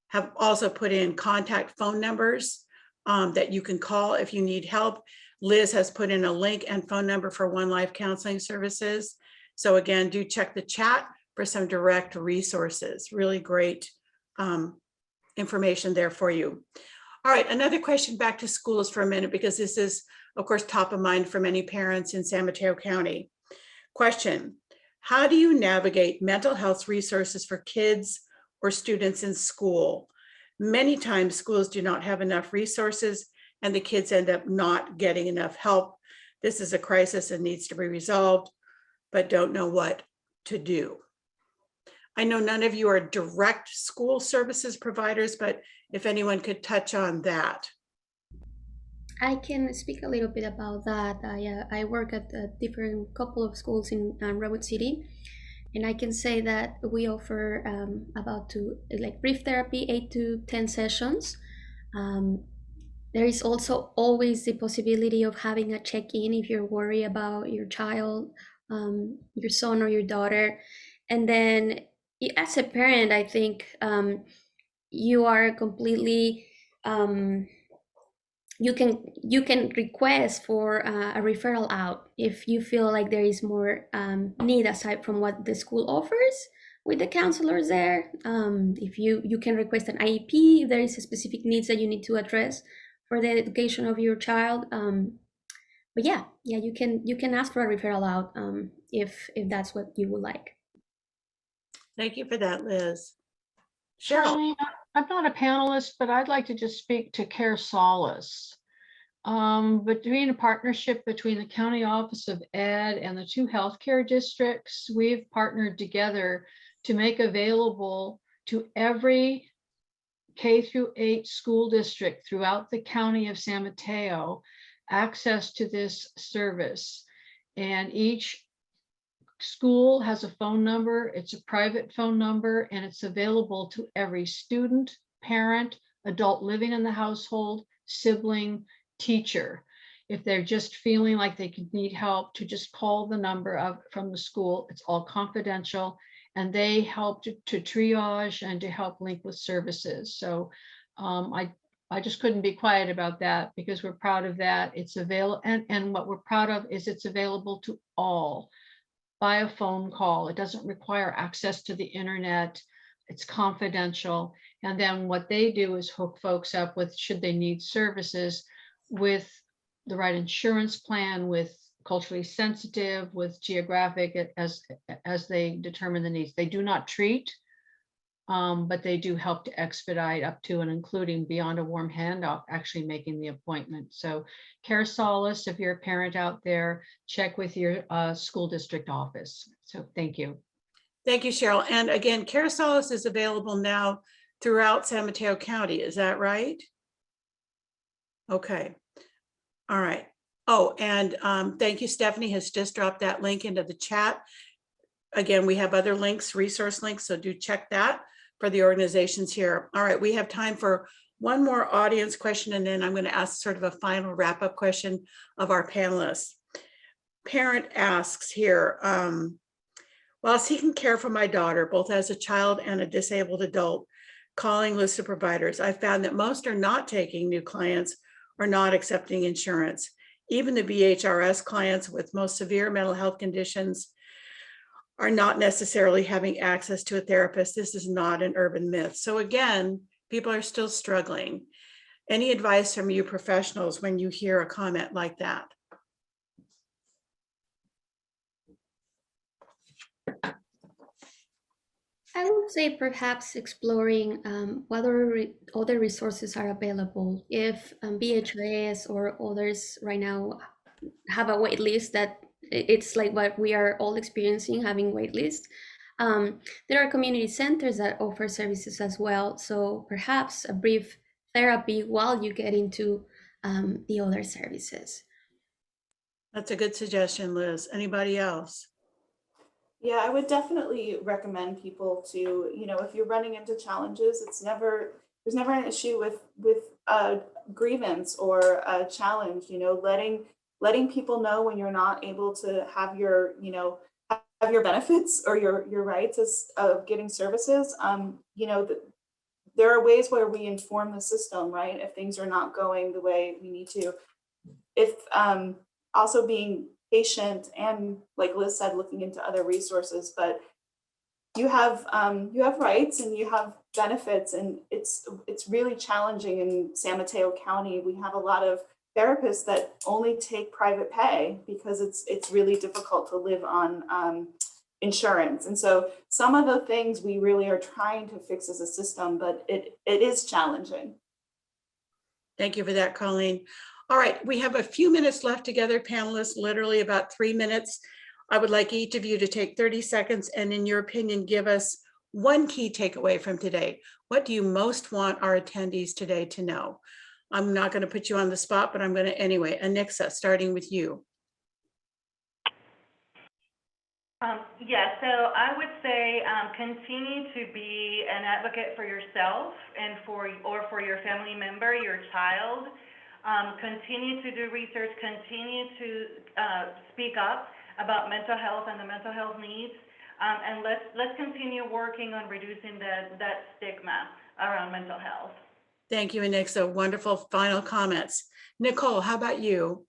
have also put in contact phone numbers that you can call if you need help. Liz has put in a link and phone number for One Life Counseling Services. So again, do check the chat for some direct resources. Really great information there for you. All right, another question back to schools for a minute, because this is, of course, top of mind for many parents in San Mateo County. Question: how do you navigate mental health resources for kids or students in school? Many times schools do not have enough resources and the kids end up not getting enough help. This is a crisis and needs to be resolved, but don't know what to do. I know none of you are direct school services providers, but if anyone could touch on that. I can speak a little bit about that. I work at a different couple of schools in Redwood City, and I can say that we offer brief therapy, 8 to 10 sessions. There is also always the possibility of having a check-in if you're worried about your child, your son or your daughter. And then as a parent, I think you are completely you can request for a referral out if you feel like there is more need aside from what the school offers with the counselors there. If you can request an IEP if there is a specific needs that you need to address for the education of your child. But yeah, you can ask for a referral out if that's what you would like. Thank you for that, Liz. Cheryl. Charlene, I'm not a panelist, but I'd like to just speak to Care Solace. Between a partnership between the County Office of Ed and the 2 healthcare districts, we've partnered together to make available to every K-8 school district throughout the county of San Mateo access to this service. And each school has a phone number. It's a private phone number, and it's available to every student, parent, adult living in the household, sibling, teacher. If they're just feeling like they could need help, to just call the number from the school. It's all confidential, and they help to triage and to help link with services. So I just couldn't be quiet about that, because we're proud of that. It's available, and what we're proud of is it's available to all by a phone call. It doesn't require access to the internet. It's confidential. And then what they do is hook folks up with, should they need services, with the right insurance plan, with culturally sensitive, with geographic, as they determine the needs. They do not treat, but they do help to expedite up to and including beyond a warm handoff, actually making the appointment. So Care Solace, if you're a parent out there, check with your school district office. So thank you. Thank you, Cheryl. And again, Care Solace is available now throughout San Mateo County. Is that right? Okay. All right. Oh, and thank you, Stephanie has just dropped that link into the chat. Again, we have other links, resource links, so do check that for the organizations here. All right, we have time for one more audience question, and then I'm going to ask sort of a final wrap-up question of our panelists. Parent asks here, while seeking care for my daughter, both as a child and a disabled adult, calling lists of providers, I found that most are not taking new clients or not accepting insurance. Even the BHRS clients with most severe mental health conditions are not necessarily having access to a therapist. This is not an urban myth. So again, people are still struggling. Any advice from you professionals when you hear a comment like that? I would say perhaps exploring what other resources are available. If BHRS or others right now have a wait list that it's like what we are all experiencing, having wait lists. There are community centers that offer services as well. So perhaps a brief therapy while you get into the other services. That's a good suggestion, Liz. Anybody else? Yeah, I would definitely recommend people to, you know, if you're running into challenges, there's never an issue with a grievance or a challenge, you know, letting people know when you're not able to have your, you know, have your benefits or your rights as of getting services. You know, there are ways where we inform the system, right? If things are not going the way we need to. If also being patient and, like Liz said, looking into other resources, but you have rights and you have benefits, and it's really challenging in San Mateo County. We have a lot of therapists that only take private pay because it's really difficult to live on insurance. And so some of the things we really are trying to fix as a system, but it is challenging. Thank you for that, Colleen. All right, we have a few minutes left together, panelists, literally about 3 minutes. I would like each of you to take 30 seconds and, in your opinion, give us one key takeaway from today. What do you most want our attendees today to know? I'm not going to put you on the spot, but I'm going to anyway. Anixa, starting with you. Yeah, so I would say continue to be an advocate for yourself and for your family member, your child. Continue to do research, continue to speak up about mental health and the mental health needs, and let's continue working on reducing that stigma around mental health. Thank you, Anixa. Wonderful final comments. Nicole, how about you?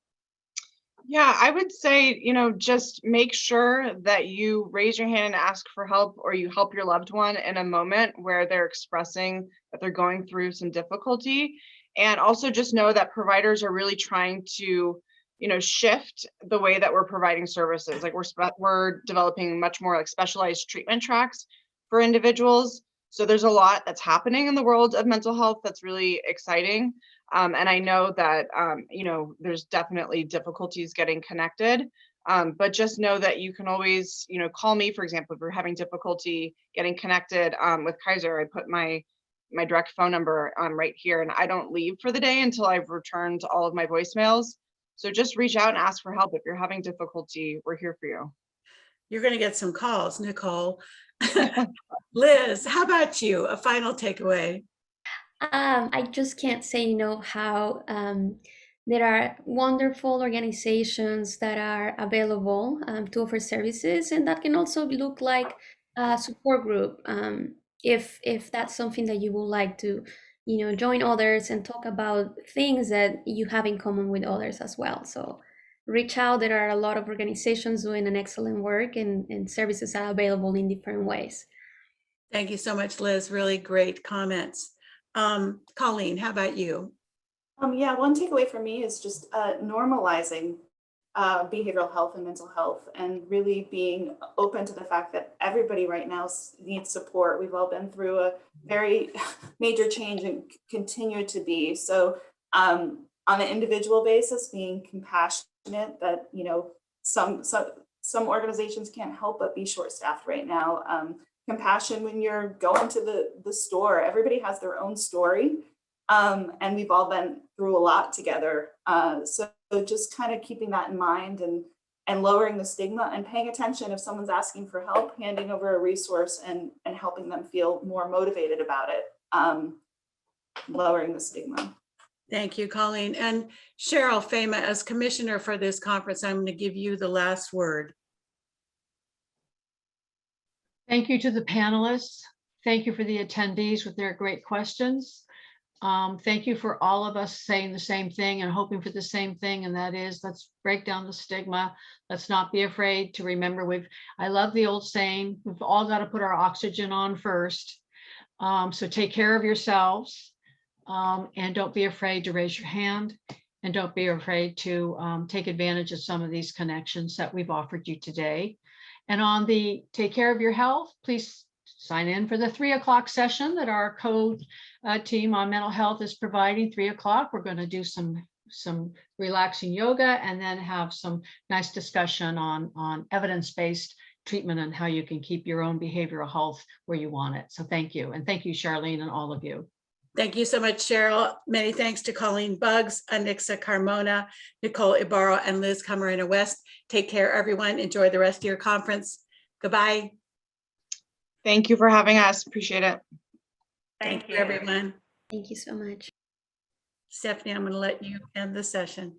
Yeah, I would say, you know, just make sure that you raise your hand and ask for help, or you help your loved one in a moment where they're expressing that they're going through some difficulty. And also just know that providers are really trying to, you know, shift the way that we're providing services. Like we're developing much more like specialized treatment tracks for individuals. So there's a lot that's happening in the world of mental health that's really exciting. And I know that, you know, there's definitely difficulties getting connected, but just know that you can always, you know, call me, for example, if you're having difficulty getting connected with Kaiser. I put my direct phone number right here, and I don't leave for the day until I've returned all of my voicemails. So just reach out and ask for help. If you're having difficulty, we're here for you. You're going to get some calls, Nicole. Liz, how about you? A final takeaway. I just can't say how there are wonderful organizations that are available to offer services, and that can also look like a support group. If that's something that you would like to, join others and talk about things that you have in common with others as well. So reach out. There are a lot of organizations doing an excellent work, and services are available in different ways. Thank you so much, Liz. Really great comments. Colleen, how about you? Yeah, one takeaway for me is just normalizing behavioral health and mental health, and really being open to the fact that everybody right now needs support. We've all been through a very major change and continue to be. So on an individual basis, being compassionate that, some organizations can't help but be short-staffed right now. Compassion when you're going to the store. Everybody has their own story. And we've all been through a lot together. So just kind of keeping that in mind and lowering the stigma and paying attention if someone's asking for help, handing over a resource and helping them feel more motivated about it, lowering the stigma. Thank you, Colleen. And Cheryl Fama, as commissioner for this conference, I'm going to give you the last word. Thank you to the panelists. Thank you for the attendees with their great questions. Thank you for all of us saying the same thing and hoping for the same thing, and that is, let's break down the stigma. Let's not be afraid to remember I love the old saying, we've all got to put our oxygen on first. So take care of yourselves, and don't be afraid to raise your hand, and don't be afraid to take advantage of some of these connections that we've offered you today. And on the take care of your health, please sign in for the 3 o'clock session that our code team on mental health is providing. 3 o'clock, we're going to do some relaxing yoga and then have some nice discussion on evidence-based treatment and how you can keep your own behavioral health where you want it. So thank you. And thank you, Charlene, and all of you. Thank you so much, Cheryl. Many thanks to Colleen Buggs, Anixa Carmona, Nicole Ibarra, and Liz Camarena West. Take care, everyone. Enjoy the rest of your conference. Goodbye. Thank you for having us. Appreciate it. Thank you. Everyone. Thank you so much. Stephanie, I'm going to let you end the session.